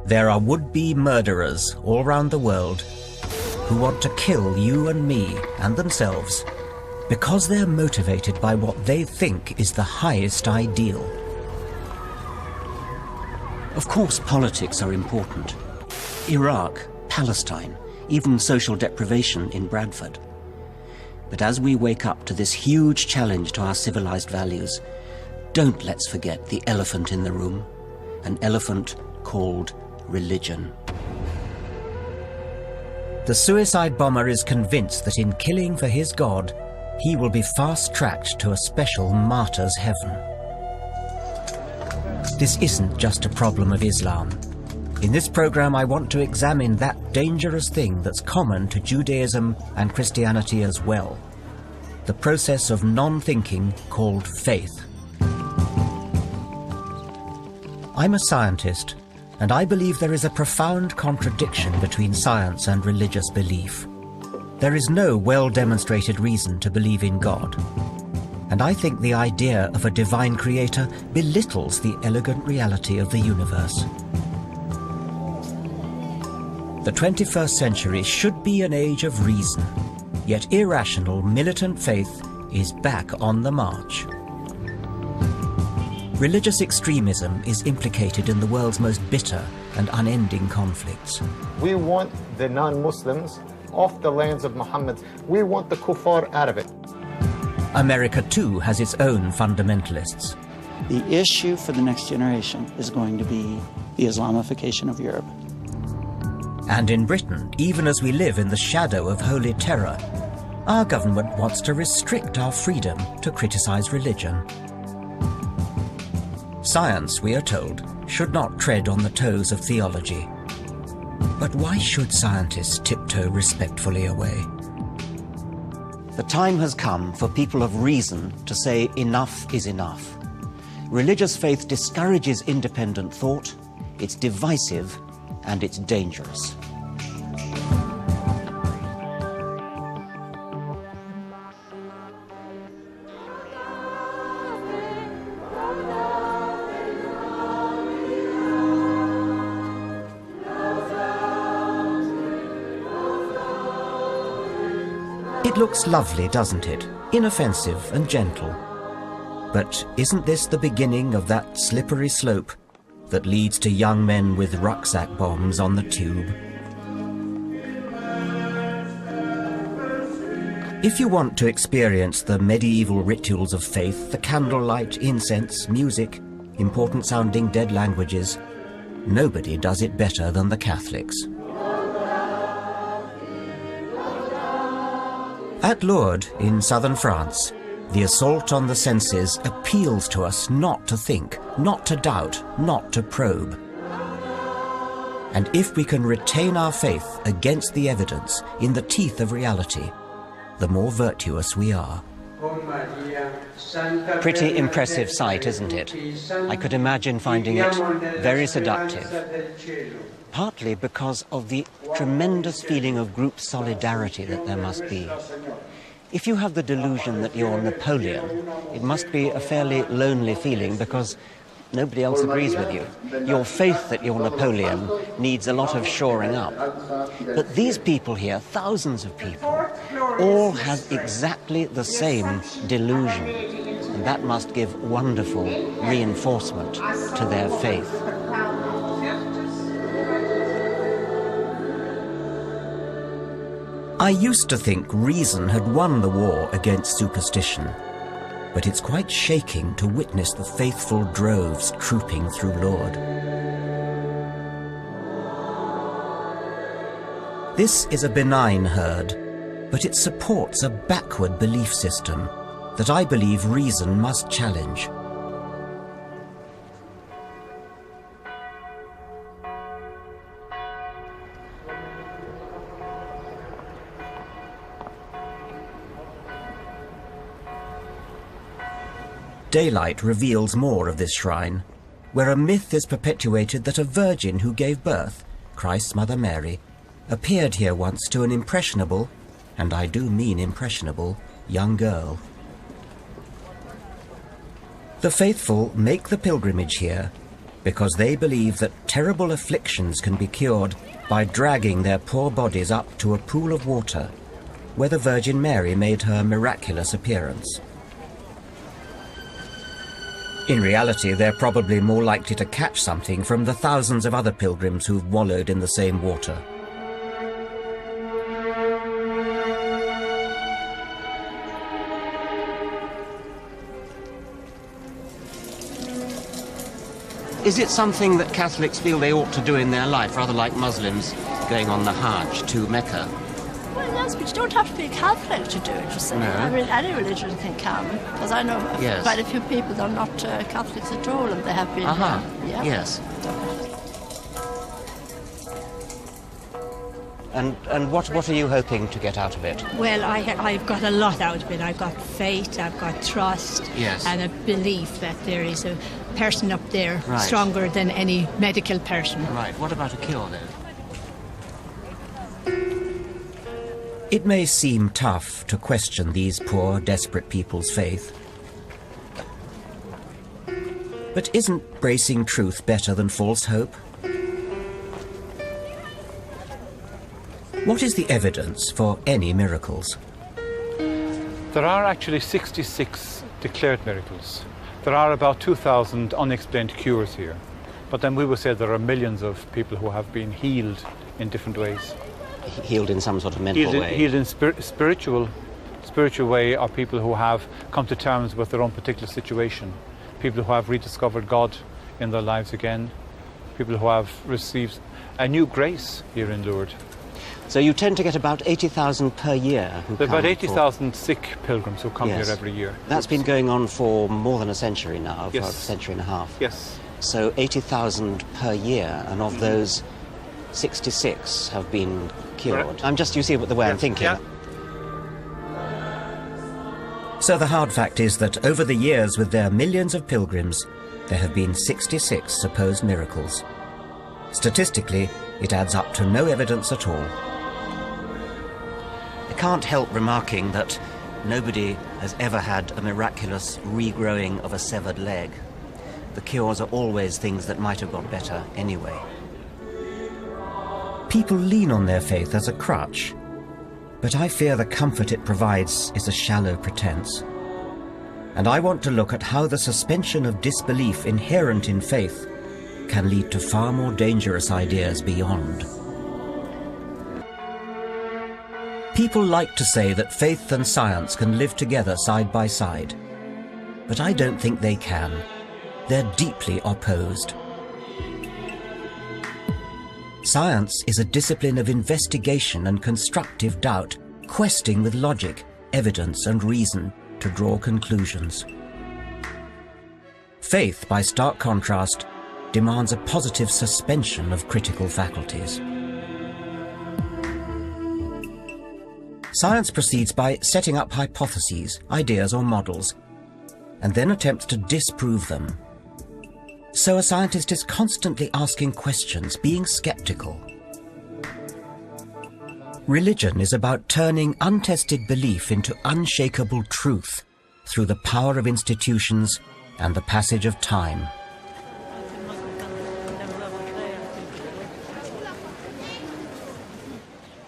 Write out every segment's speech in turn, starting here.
There are would-be murderers all around the world who want to kill you and me and themselves because they're motivated by what they think is the highest ideal. Of course, politics are important. Iraq, Palestine, even social deprivation in Bradford. But as we wake up to this huge challenge to our civilized values, don't let's forget the elephant in the room, an elephant called religion. The suicide bomber is convinced that in killing for his God, he will be fast-tracked to a special martyr's heaven. This isn't just a problem of Islam. In this program, I want to examine that dangerous thing that's common to Judaism and Christianity as well, the process of non-thinking called faith. I'm a scientist, and I believe there is a profound contradiction between science and religious belief. There is no well-demonstrated reason to believe in God, and I think the idea of a divine creator belittles the elegant reality of the universe. The 21st century should be an age of reason, yet irrational, militant faith is back on the march. Religious extremism is implicated in the world's most bitter and unending conflicts. We want the non-Muslims off the lands of Muhammad. We want the kuffar out of it. America, too, has its own fundamentalists. The issue for the next generation is going to be the Islamification of Europe. And in Britain, even as we live in the shadow of holy terror, our government wants to restrict our freedom to criticize religion. Science, we are told, should not tread on the toes of theology. But why should scientists tiptoe respectfully away? The time has come for people of reason to say enough is enough. Religious faith discourages independent thought, it's divisive, and it's dangerous. It looks lovely, doesn't it? Inoffensive and gentle. But isn't this the beginning of that slippery slope that leads to young men with rucksack bombs on the tube? If you want to experience the medieval rituals of faith, the candlelight, incense, music, important-sounding dead languages, nobody does it better than the Catholics. At Lourdes, in southern France, the assault on the senses appeals to us not to think, not to doubt, not to probe. And if we can retain our faith against the evidence, in the teeth of reality, the more virtuous we are. Pretty impressive sight, isn't it? I could imagine finding it very seductive. Partly because of the tremendous feeling of group solidarity that there must be. If you have the delusion that you're Napoleon, it must be a fairly lonely feeling because nobody else agrees with you. Your faith that you're Napoleon needs a lot of shoring up. But these people here, thousands of people, all have exactly the same delusion. And that must give wonderful reinforcement to their faith. I used to think reason had won the war against superstition, but it's quite shaking to witness the faithful droves trooping through Lourdes. This is a benign herd, but it supports a backward belief system that I believe reason must challenge. Daylight reveals more of this shrine, where a myth is perpetuated that a virgin who gave birth, Christ's Mother Mary, appeared here once to an impressionable, and I do mean impressionable, young girl. The faithful make the pilgrimage here, because they believe that terrible afflictions can be cured by dragging their poor bodies up to a pool of water where the Virgin Mary made her miraculous appearance. In reality, they're probably more likely to catch something from the thousands of other pilgrims who've wallowed in the same water. Is it something that Catholics feel they ought to do in their life, rather like Muslims going on the Hajj to Mecca? Well, yes, but you don't have to be a Catholic to do it, you see. No. I mean, any religion can come, because I know quite a few people that are not Catholics at all, and they have been... yeah. Yes. And what are you hoping to get out of it? Well, I've got a lot out of it. I've got faith, I've got trust, and a belief that there is a person up there stronger than any medical person. Right. What about a cure, then? It may seem tough to question these poor, desperate people's faith. But isn't bracing truth better than false hope? What is the evidence for any miracles? There are actually 66 declared miracles. There are about 2,000 unexplained cures here. But then we would say there are millions of people who have been healed in different ways. Healed in some sort of mental way? Healed in spiritual way, or people who have come to terms with their own particular situation. People who have rediscovered God in their lives again. People who have received a new grace here in Lourdes. So you tend to get about 80,000 per year who come. About 80,000 sick pilgrims who come here every year. That's been going on for more than a century now, for Yes. a century and a half. Yes. So 80,000 per year, and of those, 66 have been cured. Correct. I'm just, you see the way I'm thinking. Yeah. So the hard fact is that over the years, with their millions of pilgrims, there have been 66 supposed miracles. Statistically, it adds up to no evidence at all. I can't help remarking that nobody has ever had a miraculous regrowing of a severed leg. The cures are always things that might have got better anyway. People lean on their faith as a crutch, but I fear the comfort it provides is a shallow pretense. And I want to look at how the suspension of disbelief inherent in faith can lead to far more dangerous ideas beyond. People like to say that faith and science can live together side by side, but I don't think they can. They're deeply opposed. Science is a discipline of investigation and constructive doubt, questing with logic, evidence and reason to draw conclusions. Faith, by stark contrast, demands a positive suspension of critical faculties. Science proceeds by setting up hypotheses, ideas or models, and then attempts to disprove them. So a scientist is constantly asking questions, being skeptical. Religion is about turning untested belief into unshakable truth through the power of institutions and the passage of time.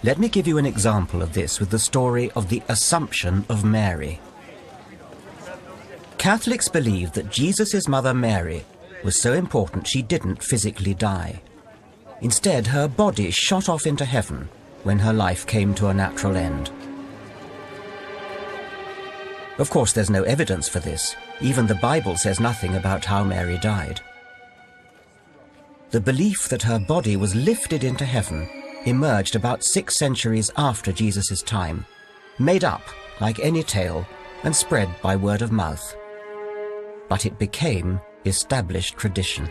Let me give you an example of this with the story of the Assumption of Mary. Catholics believe that Jesus' mother Mary was so important she didn't physically die. Instead, her body shot off into heaven when her life came to a natural end. Of course, there's no evidence for this. Even the Bible says nothing about how Mary died. The belief that her body was lifted into heaven emerged about 6 centuries after Jesus' time, made up like any tale and spread by word of mouth. But it became established tradition.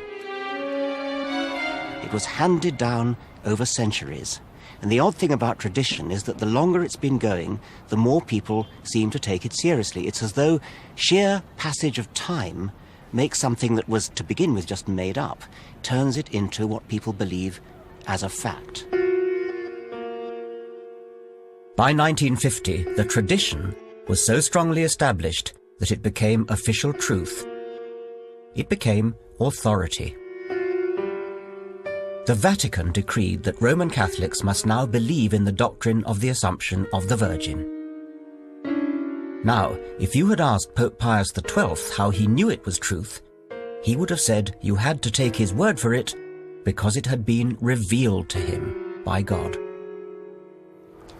It was handed down over centuries. And the odd thing about tradition is that the longer it's been going, the more people seem to take it seriously. It's as though sheer passage of time makes something that was to begin with just made up, turns it into what people believe as a fact. By 1950, the tradition was so strongly established that it became official truth. It became authority. The Vatican decreed that Roman Catholics must now believe in the doctrine of the Assumption of the Virgin. Now, if you had asked Pope Pius XII how he knew it was truth, he would have said you had to take his word for it because it had been revealed to him by God.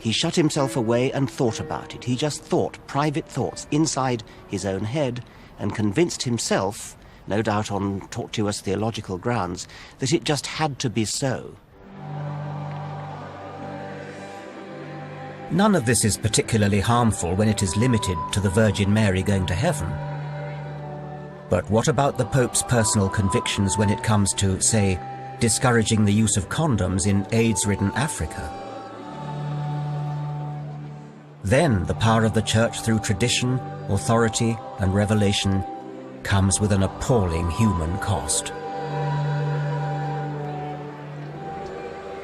He shut himself away and thought about it. He just thought private thoughts inside his own head and convinced himself, no doubt on tortuous theological grounds, that it just had to be so. None of this is particularly harmful when it is limited to the Virgin Mary going to heaven. But what about the Pope's personal convictions when it comes to, say, discouraging the use of condoms in AIDS-ridden Africa? Then the power of the Church through tradition, authority, and revelation comes with an appalling human cost.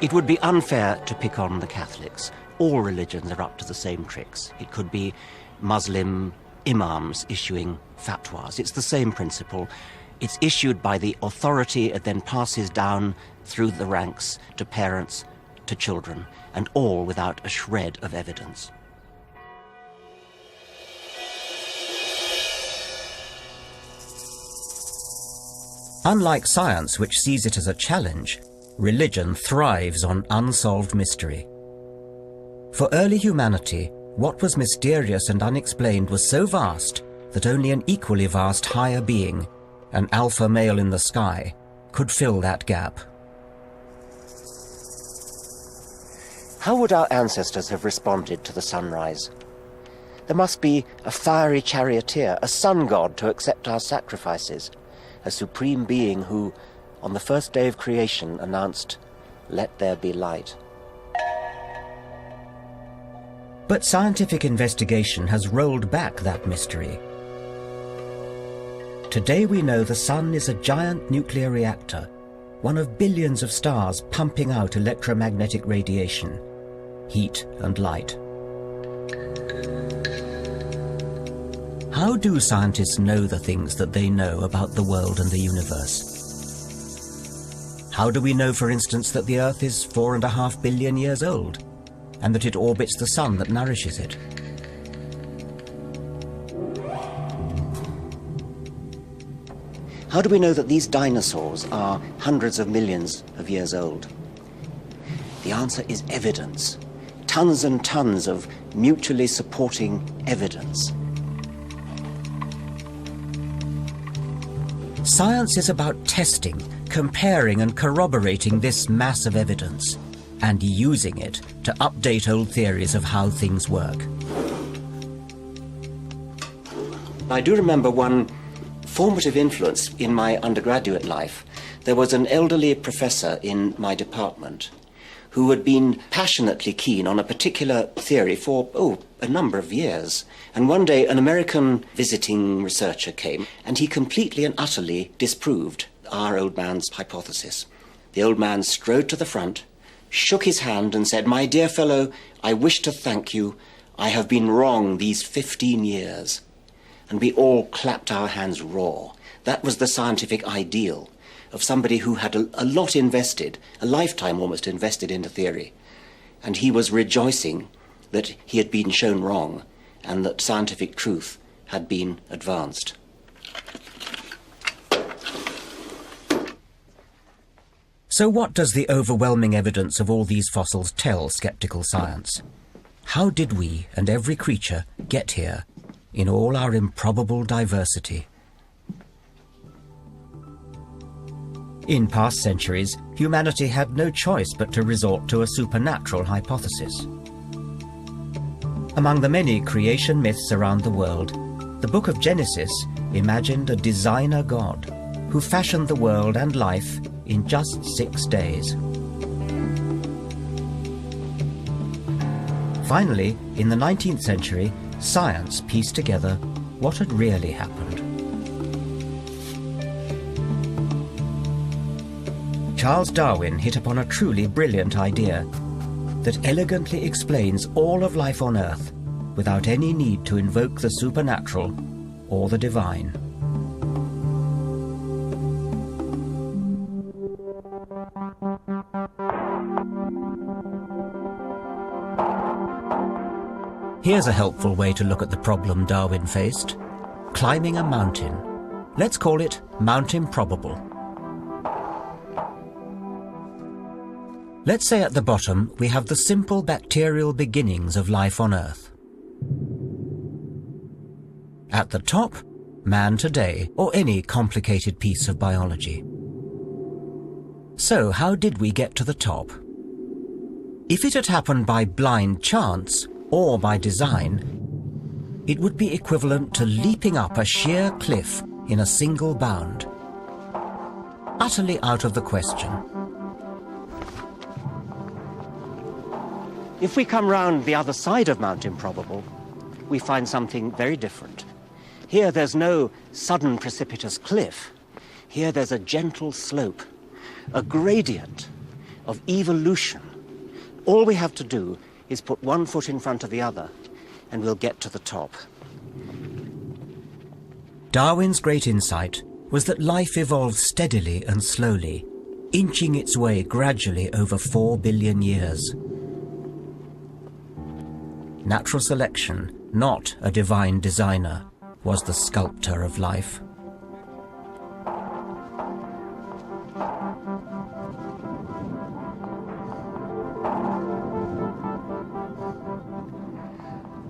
It would be unfair to pick on the Catholics. All religions are up to the same tricks. It could be Muslim imams issuing fatwas. It's the same principle. It's issued by the authority and then passes down through the ranks to parents, to children, and all without a shred of evidence. Unlike science, which sees it as a challenge, religion thrives on unsolved mystery. For early humanity, what was mysterious and unexplained was so vast that only an equally vast higher being, an alpha male in the sky, could fill that gap. How would our ancestors have responded to the sunrise? There must be a fiery charioteer, a sun god to accept our sacrifices, a supreme being who, on the first day of creation, announced, "Let there be light." But scientific investigation has rolled back that mystery. Today we know the sun is a giant nuclear reactor, one of billions of stars pumping out electromagnetic radiation, heat and light. How do scientists know the things that they know about the world and the universe? How do we know, for instance, that the Earth is 4.5 billion years old, and that it orbits the sun that nourishes it? How do we know that these dinosaurs are hundreds of millions of years old? The answer is evidence. Tons and tons of mutually supporting evidence. Science is about testing, comparing and corroborating this mass of evidence, and using it to update old theories of how things work. I do remember one formative influence in my undergraduate life. There was an elderly professor in my department who had been passionately keen on a particular theory for, a number of years. And one day an American visiting researcher came and he completely and utterly disproved our old man's hypothesis. The old man strode to the front, shook his hand and said, "My dear fellow, I wish to thank you. I have been wrong these 15 years. And we all clapped our hands raw. That was the scientific ideal of somebody who had a lot invested, a lifetime almost invested into theory. And he was rejoicing that he had been shown wrong and that scientific truth had been advanced. So what does the overwhelming evidence of all these fossils tell skeptical science? How did we and every creature get here in all our improbable diversity? In past centuries, humanity had no choice but to resort to a supernatural hypothesis. Among the many creation myths around the world, the Book of Genesis imagined a designer God who fashioned the world and life in just 6 days. Finally, in the 19th century, science pieced together what had really happened. Charles Darwin hit upon a truly brilliant idea that elegantly explains all of life on Earth without any need to invoke the supernatural or the divine. Here's a helpful way to look at the problem Darwin faced. Climbing a mountain. Let's call it Mount Improbable. Let's say at the bottom we have the simple bacterial beginnings of life on Earth. At the top, man today, or any complicated piece of biology. So how did we get to the top? If it had happened by blind chance or by design, it would be equivalent to leaping up a sheer cliff in a single bound. Utterly out of the question. If we come round the other side of Mount Improbable, we find something very different. Here there's no sudden precipitous cliff. Here there's a gentle slope, a gradient of evolution. All we have to do is put one foot in front of the other, and we'll get to the top. Darwin's great insight was that life evolved steadily and slowly, inching its way gradually over 4 billion years. Natural selection, not a divine designer, was the sculptor of life.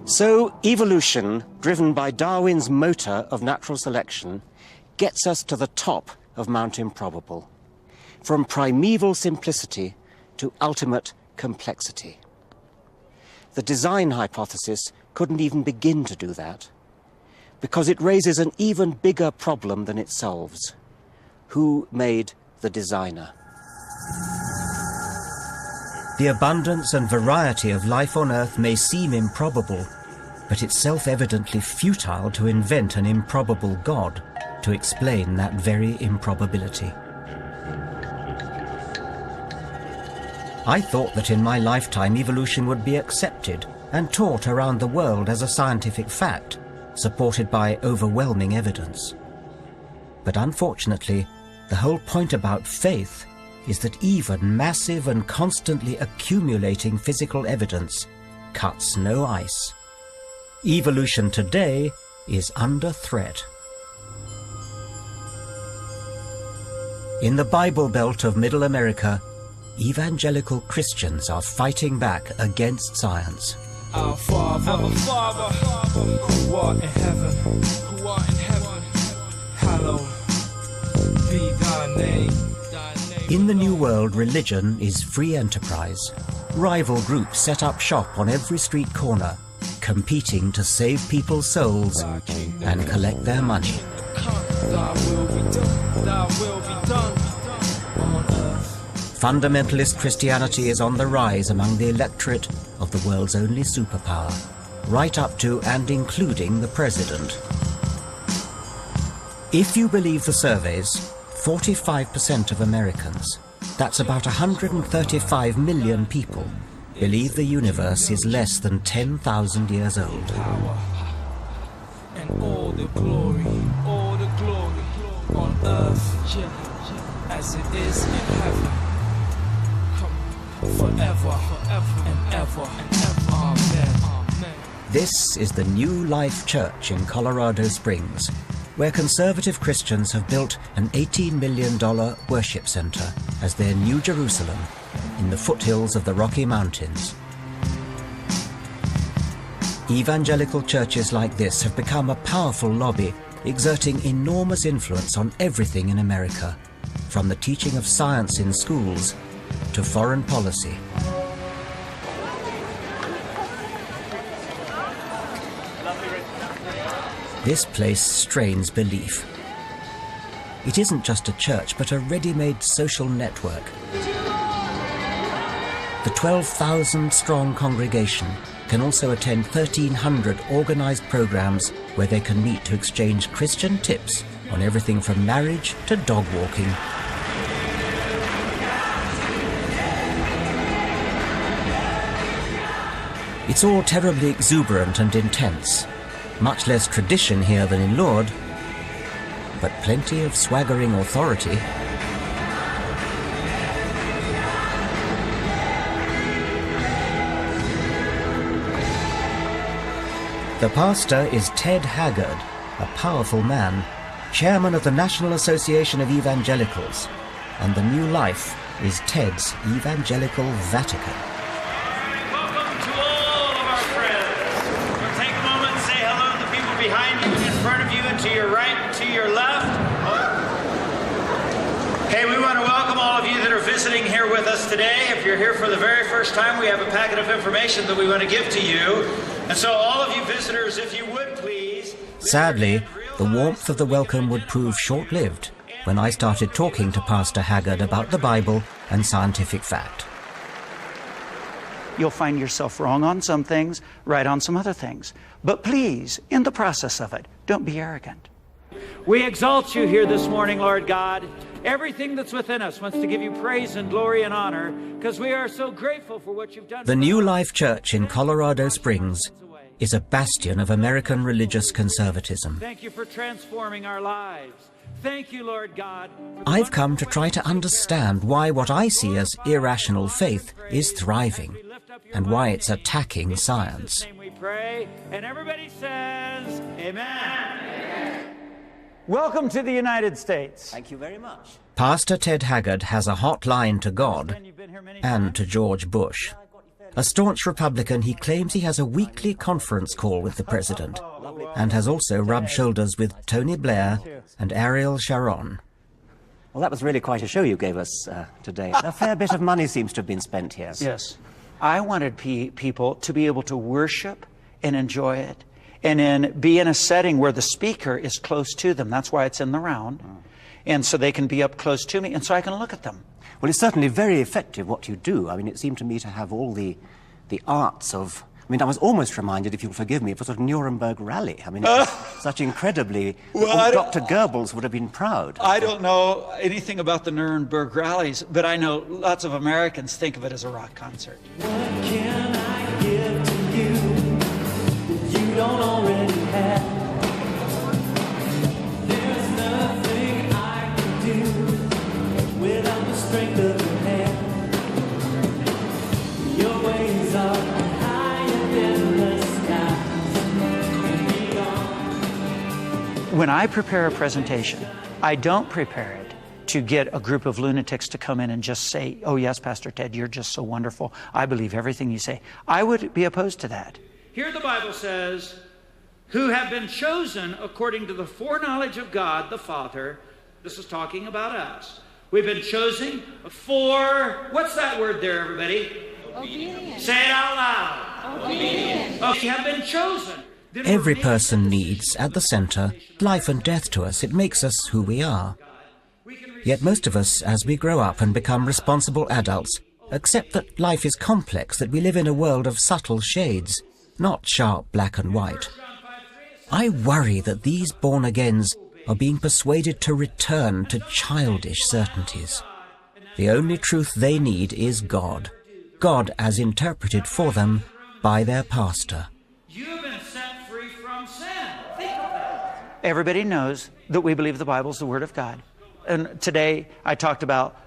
So evolution, driven by Darwin's motor of natural selection, gets us to the top of Mount Improbable, from primeval simplicity to ultimate complexity. The design hypothesis couldn't even begin to do that, because it raises an even bigger problem than it solves. Who made the designer? The abundance and variety of life on Earth may seem improbable, but it's self-evidently futile to invent an improbable God to explain that very improbability. I thought that in my lifetime evolution would be accepted and taught around the world as a scientific fact, supported by overwhelming evidence. But unfortunately, the whole point about faith is that even massive and constantly accumulating physical evidence cuts no ice. Evolution today is under threat. In the Bible Belt of Middle America, evangelical Christians are fighting back against science. Our Father, who art in heaven, hallowed be thy name. In the New World, religion is free enterprise. Rival groups set up shop on every street corner, competing to save people's souls and collect their money. Thy will be done, thy will be done on earth. Fundamentalist Christianity is on the rise among the electorate of the world's only superpower, right up to and including the president. If you believe the surveys, 45% of Americans, that's about 135 million people, believe the universe is less than 10,000 years old. Power and all the glory on earth as it is in heaven. Forever and ever. Amen. This is the New Life Church in Colorado Springs, where conservative Christians have built an $18 million worship center as their New Jerusalem in the foothills of the Rocky Mountains. Evangelical churches like this have become a powerful lobby, exerting enormous influence on everything in America, from the teaching of science in schools to foreign policy. This place strains belief. It isn't just a church, but a ready-made social network. The 12,000-strong congregation can also attend 1,300 organized programs where they can meet to exchange Christian tips on everything from marriage to dog walking. It's all terribly exuberant and intense. Much less tradition here than in Lourdes, but plenty of swaggering authority. The pastor is Ted Haggard, a powerful man, chairman of the National Association of Evangelicals, and the new life is Ted's Evangelical Vatican. Welcome to all of our friends. We'll take a moment and say hello to the people behind you, in front of you, and to your right, and to your left. Hey, we want to welcome all of you that are visiting here with us today. If you're here for the very first time, we have a packet of information that we want to give to you. And so all of you visitors, if you would please... Sadly, the warmth of the welcome would prove short-lived when I started talking to Pastor Haggard about the Bible and scientific fact. You'll find yourself wrong on some things, right on some other things. But please, in the process of it, don't be arrogant. We exalt you here this morning, Lord God. Everything that's within us wants to give you praise and glory and honor because we are so grateful for what you've done. The New Life Church in Colorado Springs is a bastion of American religious conservatism. Thank you for transforming our lives. Thank you, Lord God. I've come to try to understand why what I see as irrational faith is thriving and why it's attacking science. We pray, and everybody says, Amen. Welcome to the United States. Thank you very much. Pastor Ted Haggard has a hotline to God and to George Bush. A staunch Republican, he claims he has a weekly conference call with the president and has also rubbed shoulders with Tony Blair and Ariel Sharon. Well, that was really quite a show you gave us today. A fair bit of money seems to have been spent here. Yes. I wanted people to be able to worship and enjoy it and be in a setting where the speaker is close to them. That's why it's in the round. And so they can be up close to me and so I can look at them. Well, it's certainly very effective what you do. I mean, it seemed to me to have all the arts of... I mean, I was almost reminded, if you'll forgive me, of a sort of Nuremberg rally. I mean, such incredibly... Dr. Goebbels would have been proud. I don't know anything about the Nuremberg rallies, but I know lots of Americans think of it as a rock concert. What can I give to you that you don't already have? There's nothing I can do without the strength of your hand. Your ways are higher than the skies and beyond. When I prepare a presentation, I don't prepare it to get a group of lunatics to come in and just say, oh yes, Pastor Ted, you're just so wonderful. I believe everything you say. I would be opposed to that. Here the Bible says, who have been chosen according to the foreknowledge of God the Father. This is talking about us. We've been chosen for, what's that word there, everybody? Obedience. Say it out loud. Obedience. Oh, we have been chosen. Every person needs, at the center, life and death to us. It makes us who we are. Yet most of us, as we grow up and become responsible adults, accept that life is complex, that we live in a world of subtle shades, not sharp black and white. I worry that these born-agains are being persuaded to return to childish certainties. The only truth they need is God. God as interpreted for them by their pastor. You've been set free from sin. Think of that. Everybody knows that we believe the Bible is the Word of God. And today I talked about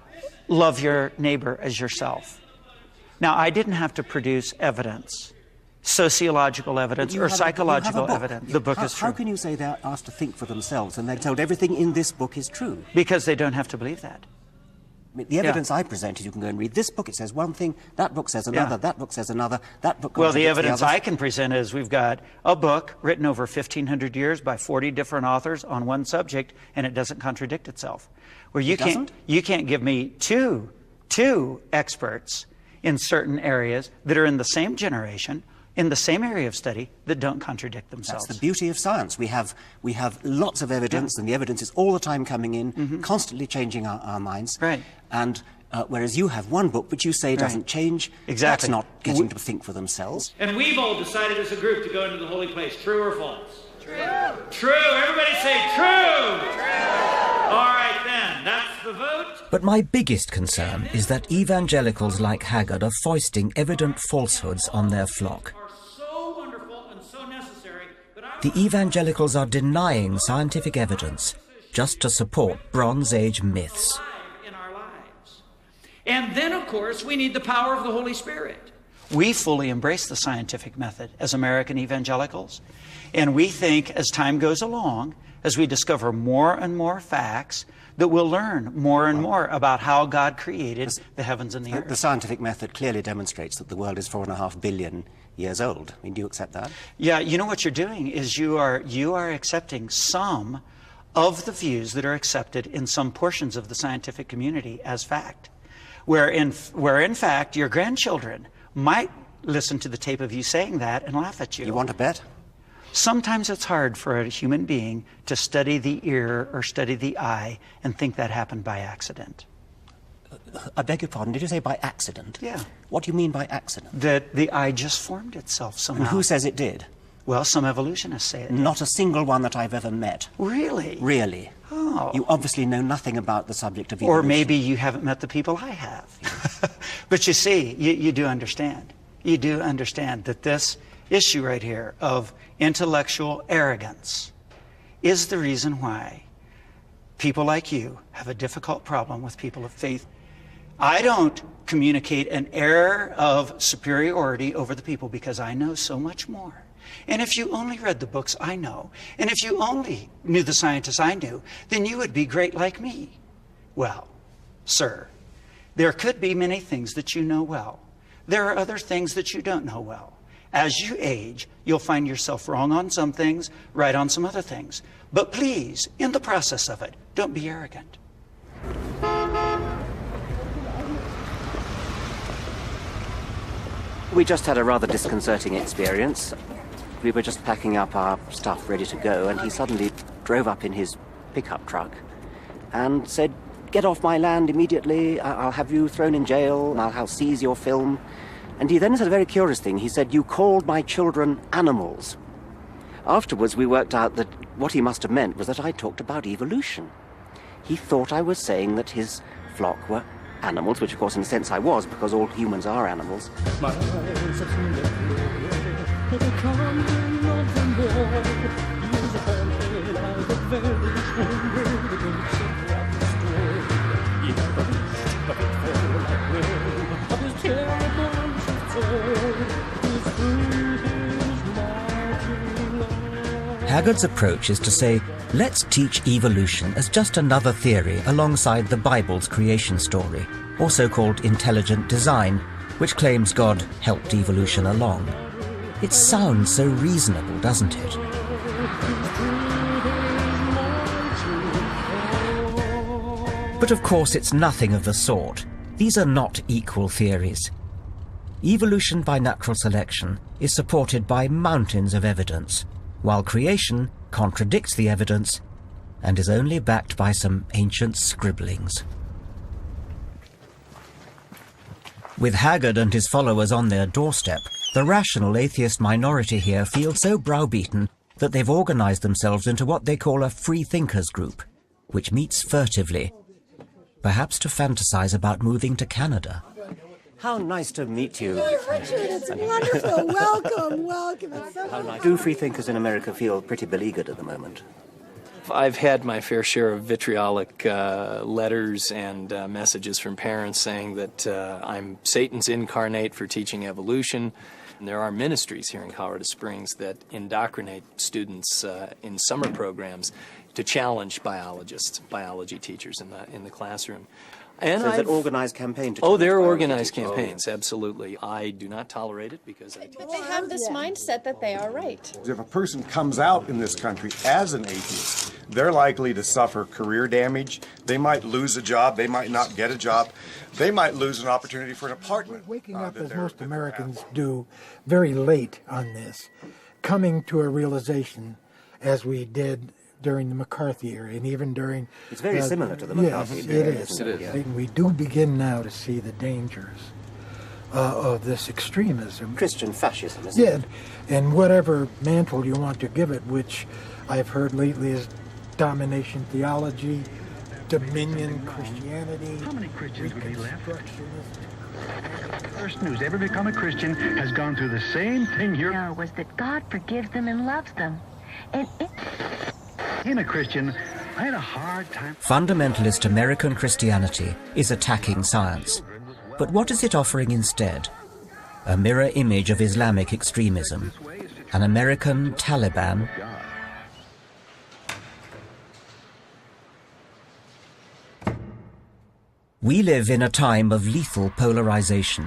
love your neighbor as yourself. Now, I didn't have to produce evidence, sociological evidence or psychological evidence. The book is true. How can you say they're asked to think for themselves and they're told everything in this book is true? Because they don't have to believe that. I mean, the evidence I presented, you can go and read this book, it says one thing, that book says another, that book says another, that book... Well, the evidence I can present is we've got a book written over 1,500 years by 40 different authors on one subject, and it doesn't contradict itself. Where you can't give me two experts in certain areas that are in the same generation, in the same area of study, that don't contradict themselves. That's the beauty of science. We have lots of evidence, and the evidence is all the time coming in, constantly changing our minds. Right. And whereas you have one book which you say doesn't change, exactly. That's not getting to think for themselves. And we've all decided as a group to go into the holy place. True or false? True. True. Everybody say true. True. All right then, that's the vote. But my biggest concern is that evangelicals like Haggard are foisting evident falsehoods on their flock. The evangelicals are denying scientific evidence just to support Bronze Age myths. And then, of course, we need the power of the Holy Spirit. We fully embrace the scientific method as American evangelicals, and we think as time goes along, as we discover more and more facts, that we'll learn more and more about how God created the heavens and the earth. The scientific method clearly demonstrates that the world is 4.5 billion years old. I mean, do you accept that? Yeah, you know what you're doing is you are accepting some of the views that are accepted in some portions of the scientific community as fact. Where in fact your grandchildren might listen to the tape of you saying that and laugh at you. You want to bet? Sometimes it's hard for a human being to study the ear or study the eye and think that happened by accident. I beg your pardon, did you say by accident? Yeah. What do you mean by accident? That the eye just formed itself somehow. And who says it did? Well, some evolutionists say it did. Not a single one that I've ever met. Really? Really. Oh. You obviously know nothing about the subject of evolution. Or maybe you haven't met the people I have. But you see, you do understand. You do understand that this issue right here of intellectual arrogance is the reason why people like you have a difficult problem with people of faith. I don't communicate an air of superiority over the people because I know so much more. And if you only read the books I know, and if you only knew the scientists I knew, then you would be great like me. Well, sir, there could be many things that you know well. There are other things that you don't know well. As you age, you'll find yourself wrong on some things, right on some other things. But please, in the process of it, don't be arrogant. We just had a rather disconcerting experience. We were just packing up our stuff ready to go, and he suddenly drove up in his pickup truck and said, "Get off my land immediately, I'll have you thrown in jail, I'll seize your film." And he then said a very curious thing. He said, "You called my children animals." Afterwards, we worked out that what he must have meant was that I talked about evolution. He thought I was saying that his flock were animals, which of course in a sense I was, because all humans are animals. Haggard's approach is to say, let's teach evolution as just another theory alongside the Bible's creation story, also called intelligent design, which claims God helped evolution along. It sounds so reasonable, doesn't it? But of course it's nothing of the sort. These are not equal theories. Evolution by natural selection is supported by mountains of evidence, while creation contradicts the evidence and is only backed by some ancient scribblings. With Haggard and his followers on their doorstep, the rational atheist minority here feel so browbeaten that they've organized themselves into what they call a free thinkers group, which meets furtively, perhaps to fantasize about moving to Canada. How nice to meet you. Oh, Richard, it's wonderful. Welcome, welcome. It's so How nice. Do free thinkers in America feel pretty beleaguered at the moment? I've had my fair share of vitriolic letters and messages from parents saying that I'm Satan's incarnate for teaching evolution. And there are ministries here in Colorado Springs that indoctrinate students in summer programs to challenge biology teachers in the classroom. And so is it an organized campaign to Oh, they're organized campaigns, absolutely. I do not tolerate it because I teach. But they have this mindset that they are right. If a person comes out in this country as an atheist, they're likely to suffer career damage. They might lose a job. They might not get a job. They might lose an opportunity for an apartment. Waking up, as most Americans do, very late on this, coming to a realization, as we did during the McCarthy era, and even during... It's very similar to the McCarthy era. Yes, it is. We do begin now to see the dangers of this extremism. Christian fascism, isn't it? Yeah, and whatever mantle you want to give it, which I've heard lately is domination theology, dominion Christianity. How many Christians would be left? The person who's ever become a Christian has gone through the same thing here. No, was that God forgives them and loves them. And in a Christian, I had a hard time. Fundamentalist American Christianity is attacking science. But what is it offering instead? a mirror image of Islamic extremism, an American Taliban, we live in a time of lethal polarization,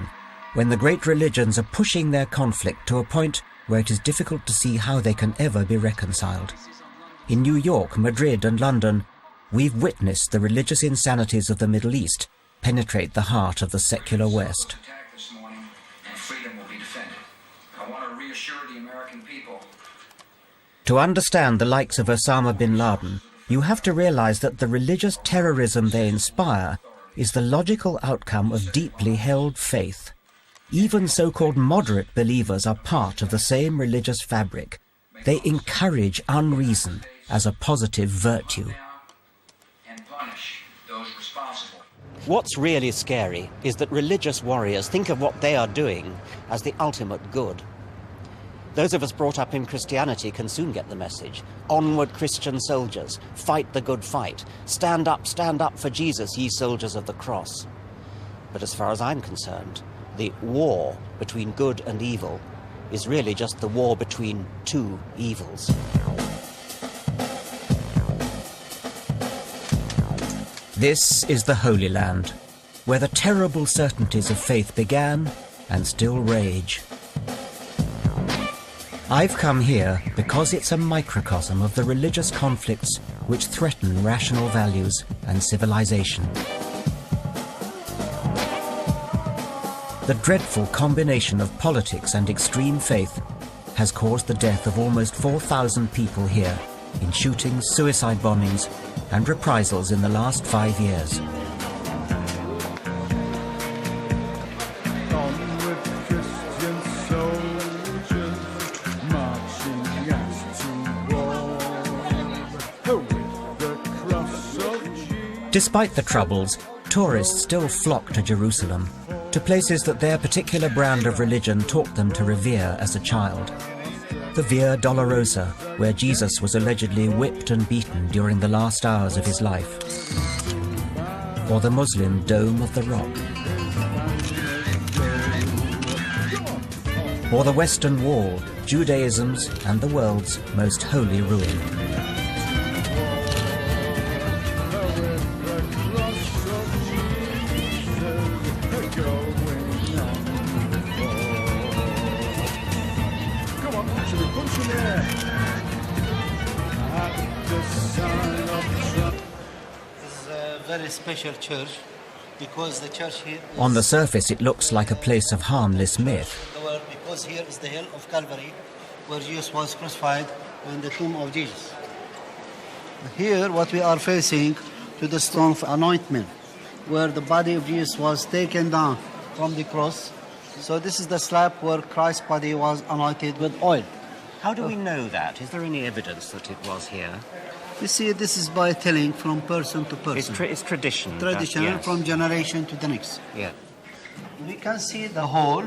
when the great religions are pushing their conflict to a point where it is difficult to see how they can ever be reconciled. In New York, Madrid and London, we've witnessed the religious insanities of the Middle East penetrate the heart of the secular West. To understand the likes of Osama bin Laden, you have to realize that the religious terrorism they inspire is the logical outcome of deeply held faith. Even so-called moderate believers are part of the same religious fabric. They encourage unreason as a positive virtue. What's really scary is that religious warriors think of what they are doing as the ultimate good. Those of us brought up in Christianity can soon get the message. Onward, Christian soldiers, fight the good fight. Stand up for Jesus, ye soldiers of the cross. But as far as I'm concerned, the war between good and evil is really just the war between two evils. This is the Holy Land, where the terrible certainties of faith began and still rage. I've come here because it's a microcosm of the religious conflicts which threaten rational values and civilization. The dreadful combination of politics and extreme faith has caused the death of almost 4,000 people here in shootings, suicide bombings, and reprisals in the last 5 years. Despite the troubles, tourists still flock to Jerusalem, to places that their particular brand of religion taught them to revere as a child. The Via Dolorosa, where Jesus was allegedly whipped and beaten during the last hours of his life. Or the Muslim Dome of the Rock. Or the Western Wall, Judaism's and the world's most holy ruin. Special church because the church here on the surface it looks like a place of harmless myth. Because here is the hill of Calvary where Jesus was crucified and the tomb of Jesus. Here what we are facing to the stone of anointment where the body of Jesus was taken down from the cross. So this is the slab where Christ's body was anointed with oil. How do we know that? Is there any evidence that it was here? You see, this is by telling from person to person. It's tradition. Tradition, yes. From generation to the next. Yeah. We can see the hole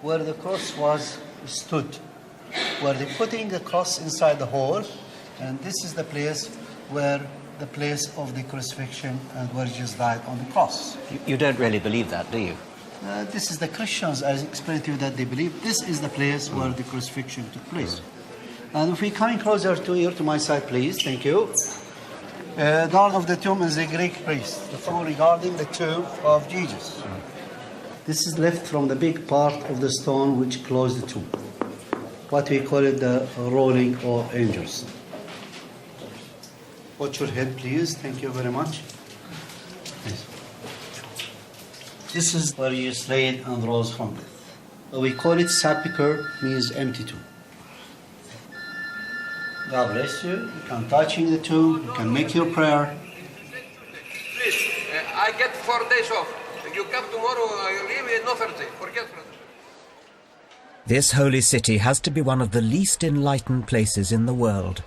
where the cross was stood, where they're putting the cross inside the hole, and this is the place where the place of the crucifixion and where Jesus died on the cross. You don't really believe that, do you? This is the Christians, I explained to you that they believe this is the place where the crucifixion took place. And if we come closer to here, to my side, please. Thank you. Guard of the tomb is a Greek priest. The tomb regarding the tomb of Jesus. This is left from the big part of the stone which closed the tomb. What we call it the rolling or angels. Watch your head, please. Thank you very much. Yes. This is where you laid and rose from death. We call it sepulchre, means empty tomb. God bless you. You can touch in the tomb. You can make your prayer. Please, I get 4 days off. If you come tomorrow, I leave no Thursday. Forget it. This holy city has to be one of the least enlightened places in the world.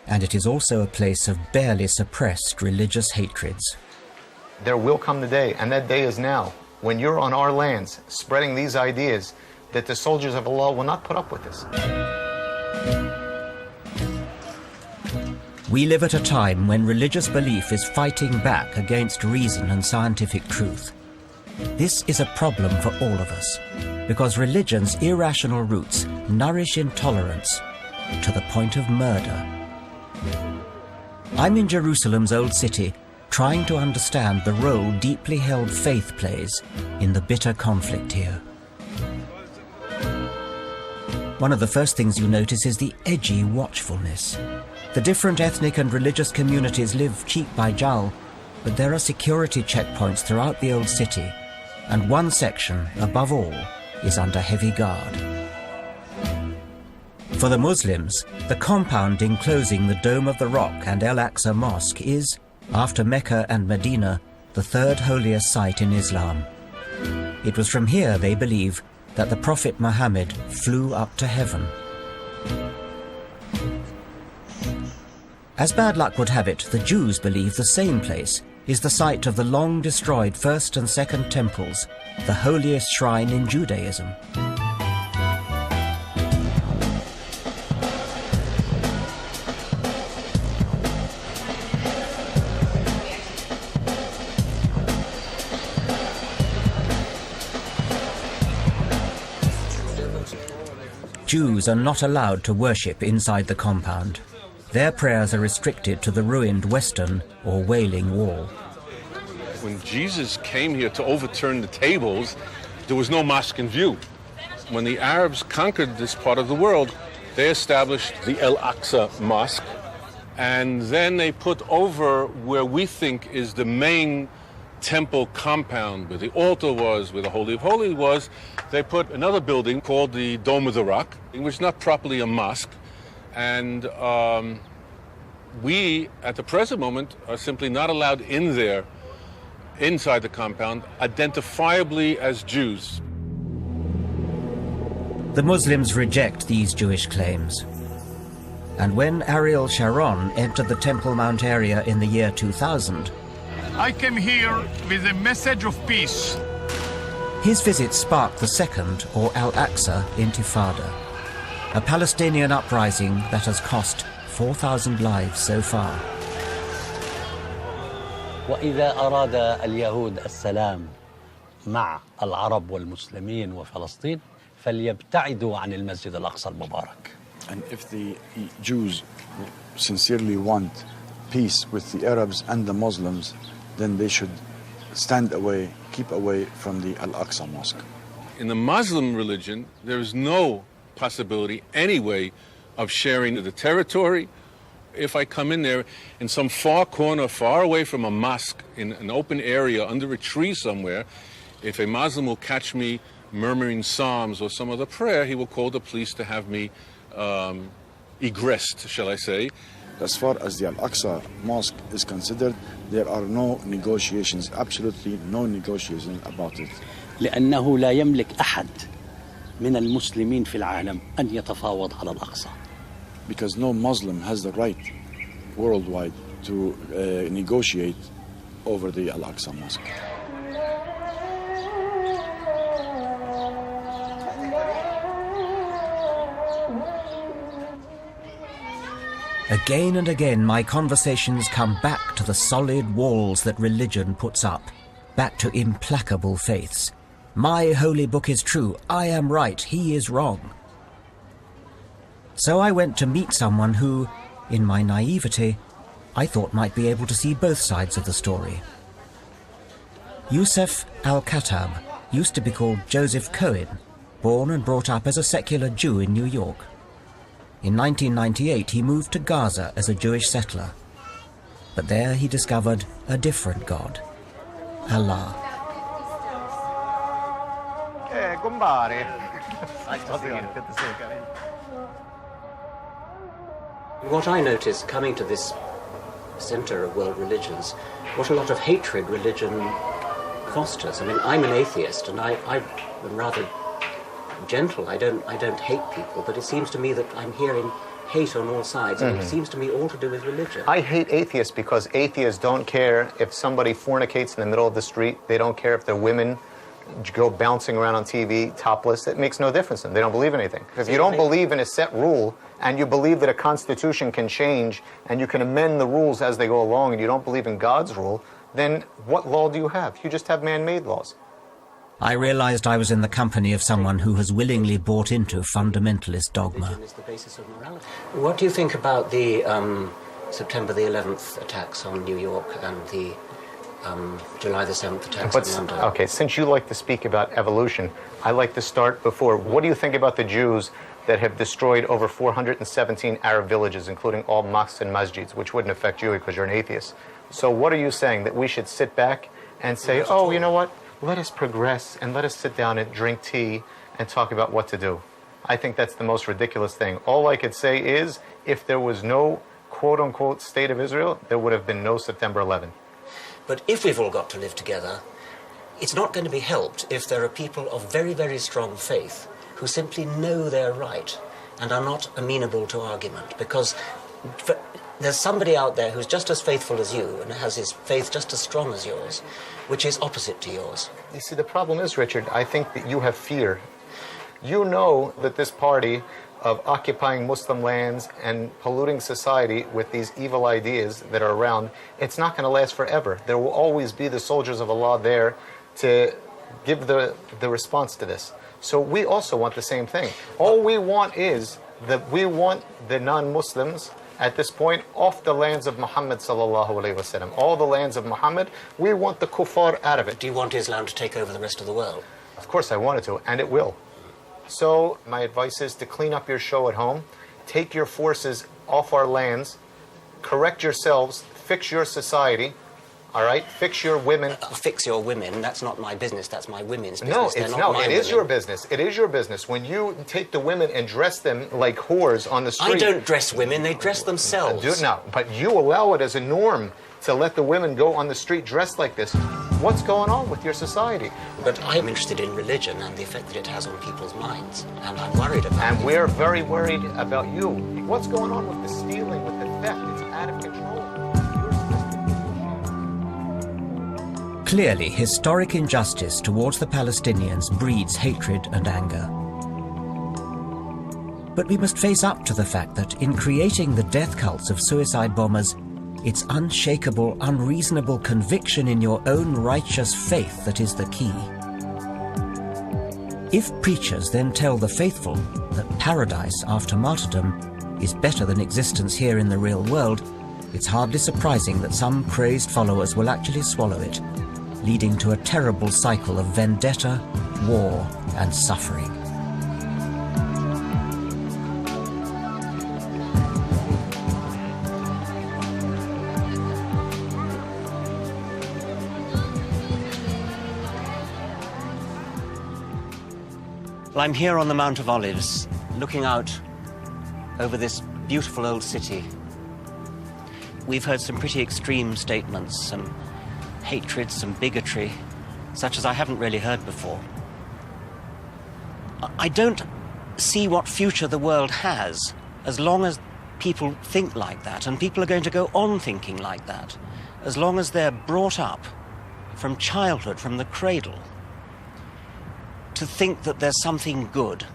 And it is also a place of barely suppressed religious hatreds. There will come the day, and that day is now, when you're on our lands spreading these ideas that the soldiers of Allah will not put up with this. We live at a time when religious belief is fighting back against reason and scientific truth. This is a problem for all of us, because religion's irrational roots nourish intolerance to the point of murder. I'm in Jerusalem's Old City, trying to understand the role deeply held faith plays in the bitter conflict here. One of the first things you notice is the edgy watchfulness. The different ethnic and religious communities live cheek by jowl, but there are security checkpoints throughout the Old City, and one section, above all, is under heavy guard. For the Muslims, the compound enclosing the Dome of the Rock and Al-Aqsa Mosque is, after Mecca and Medina, the third holiest site in Islam. It was from here, they believe, that the Prophet Muhammad flew up to heaven. As bad luck would have it, the Jews believe the same place is the site of the long-destroyed First and Second Temples, the holiest shrine in Judaism. Jews are not allowed to worship inside the compound. Their prayers are restricted to the ruined Western or Wailing Wall. When Jesus came here to overturn the tables, there was no mosque in view. When the Arabs conquered this part of the world, they established the Al-Aqsa Mosque, and then they put over where we think is the main temple compound, where the altar was, where the Holy of Holies was, they put another building called the Dome of the Rock, which is not properly a mosque. And we, at the present moment, are simply not allowed in there, inside the compound, identifiably as Jews. The Muslims reject these Jewish claims. And when Ariel Sharon entered the Temple Mount area in the year 2000, I came here with a message of peace. His visit sparked the second, or Al-Aqsa, Intifada, a Palestinian uprising that has cost 4,000 lives so far. وإذا أراد اليهود السلام مع العرب والمسلمين وفلسطين فليبتعدوا عن المسجد الأقصى المبارك. And if the Jews sincerely want peace with the Arabs and the Muslims, then they should stand away, keep away from the Al-Aqsa Mosque. In the Muslim religion, there is no possibility anyway of sharing the territory. If I come in there in some far corner, far away from a mosque, in an open area under a tree somewhere, if a Muslim will catch me murmuring psalms or some other prayer, he will call the police to have me egressed, shall I say. As far as the Al-Aqsa Mosque is considered, there are no negotiations, absolutely no negotiations about it. لأنه لا يملك أحد من المسلمين في العالم أن يتفاوض على الأقصى. Because no Muslim has the right worldwide to negotiate over the Al-Aqsa Mosque. Again and again, my conversations come back to the solid walls that religion puts up, back to implacable faiths. My holy book is true, I am right, he is wrong. So I went to meet someone who, in my naivety, I thought might be able to see both sides of the story. Yusuf al-Khattab used to be called Joseph Cohen, born and brought up as a secular Jew in New York. In 1998, he moved to Gaza as a Jewish settler. But there he discovered a different God, Allah. Hey, kumbari. Nice to see you. Good to see you. What I noticed coming to this center of world religions, what a lot of hatred religion fosters. I mean, I'm an atheist, and I'm rather gentle. I don't hate people, but it seems to me that I'm hearing hate on all sides, and it seems to me all to do with religion. I hate atheists because atheists don't care if somebody fornicates in the middle of the street. They don't care if their women go bouncing around on TV topless. It makes no difference to them. They don't believe in anything. If you don't believe in a set rule, and you believe that a constitution can change, and you can amend the rules as they go along, and you don't believe in God's rule, then what law do you have? You just have man-made laws. I realized I was in the company of someone who has willingly bought into fundamentalist dogma. What do you think about the September the 11th attacks on New York and the July the 7th attacks on London? Okay, since you like to speak about evolution, I like to start before. What do you think about the Jews that have destroyed over 417 Arab villages, including all mosques and masjids, which wouldn't affect you because you're an atheist? So what are you saying, that we should sit back and say, oh, you know what, let us progress and let us sit down and drink tea and talk about what to do? I think that's the most ridiculous thing. All I could say is, if there was no quote-unquote state of Israel, there would have been no September 11th. But if we've all got to live together, it's not going to be helped if there are people of very, very strong faith who simply know they're right and are not amenable to argument, because there's somebody out there who's just as faithful as you and has his faith just as strong as yours, which is opposite to yours. You see, the problem is, Richard, I think that you have fear. You know that this party of occupying Muslim lands and polluting society with these evil ideas that are around, it's not going to last forever. There will always be the soldiers of Allah there to give the response to this. So we also want the same thing. All we want is that we want the non-Muslims at this point off the lands of Muhammad sallallahu alaihi wasallam. All the lands of Muhammad, we want the kuffar out of it. Do you want Islam to take over the rest of the world? Of course I want it to, and it will. So my advice is to clean up your show at home, take your forces off our lands, correct yourselves, fix your society, all right? Fix your women. Fix your women, that's not my business, that's my women's business. No, it is your business. It is your business. When you take the women and dress them like whores on the street. I don't dress women, they dress themselves. No, but you allow it as a norm to let the women go on the street dressed like this. What's going on with your society? But I'm interested in religion and the effect that it has on people's minds, and I'm worried about it. And we're very worried about you. What's going on with the stealing, with the theft? It's out of control. Clearly, historic injustice towards the Palestinians breeds hatred and anger. But we must face up to the fact that in creating the death cults of suicide bombers, it's unshakable, unreasonable conviction in your own righteous faith that is the key. If preachers then tell the faithful that paradise after martyrdom is better than existence here in the real world, it's hardly surprising that some crazed followers will actually swallow it, leading to a terrible cycle of vendetta, war, and suffering. Well, I'm here on the Mount of Olives, looking out over this beautiful old city. We've heard some pretty extreme statements, some hatred, some bigotry, such as I haven't really heard before. I don't see what future the world has as long as people think like that, and people are going to go on thinking like that, as long as they're brought up from childhood, from the cradle, to think that there's something good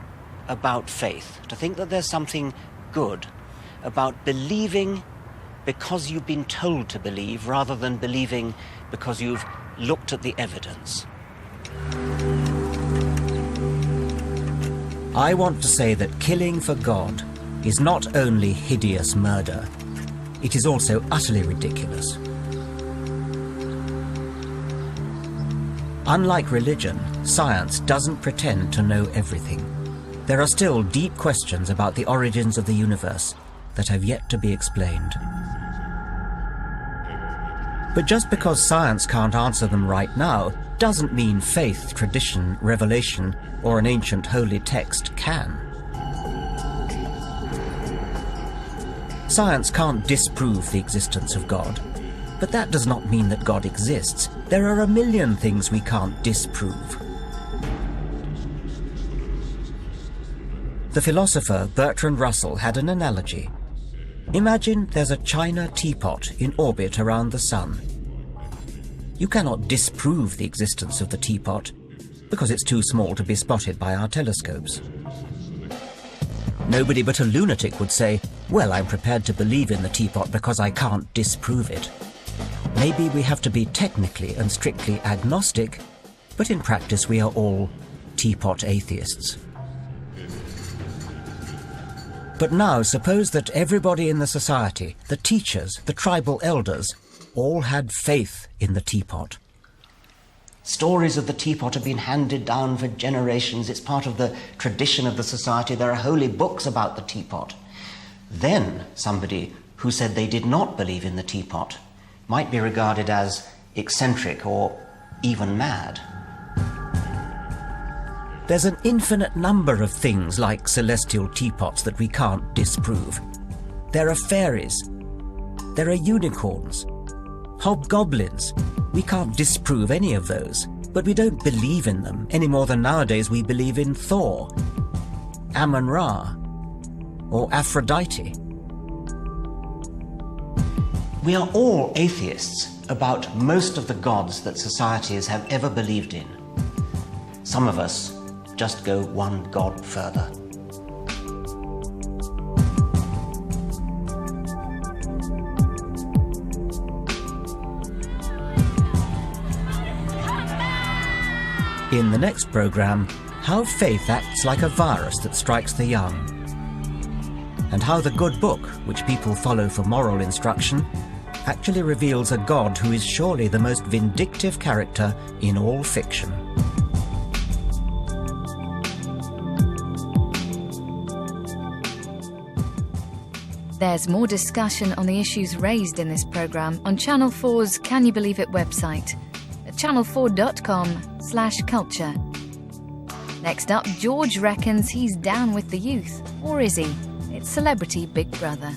about faith, to think that there's something good about believing because you've been told to believe rather than believing because you've looked at the evidence. I want to say that killing for God is not only hideous murder, it is also utterly ridiculous. Unlike religion, science doesn't pretend to know everything. There are still deep questions about the origins of the universe that have yet to be explained. But just because science can't answer them right now doesn't mean faith, tradition, revelation, or an ancient holy text can. Science can't disprove the existence of God, but that does not mean that God exists. There are a million things we can't disprove. The philosopher Bertrand Russell had an analogy. Imagine there's a china teapot in orbit around the sun. You cannot disprove the existence of the teapot because it's too small to be spotted by our telescopes. Nobody but a lunatic would say, well, I'm prepared to believe in the teapot because I can't disprove it. Maybe we have to be technically and strictly agnostic, But in practice we are all teapot atheists. But now suppose that everybody in the society, the teachers, the tribal elders, all had faith in the teapot. Stories of the teapot have been handed down for generations. It's part of the tradition of the society. There are holy books about the teapot. Then somebody who said they did not believe in the teapot might be regarded as eccentric or even mad. There's an infinite number of things like celestial teapots that we can't disprove. There are fairies. There are unicorns. Hobgoblins. We can't disprove any of those, but we don't believe in them any more than nowadays we believe in Thor, Amun-Ra, or Aphrodite. We are all atheists about most of the gods that societies have ever believed in. Some of us just go one god further. In the next programme, how faith acts like a virus that strikes the young, and how the good book, which people follow for moral instruction, actually reveals a God who is surely the most vindictive character in all fiction. There's more discussion on the issues raised in this programme on Channel 4's Can You Believe It website at channel4.com/culture. Next up, George reckons he's down with the youth. Or is he? It's Celebrity Big Brother.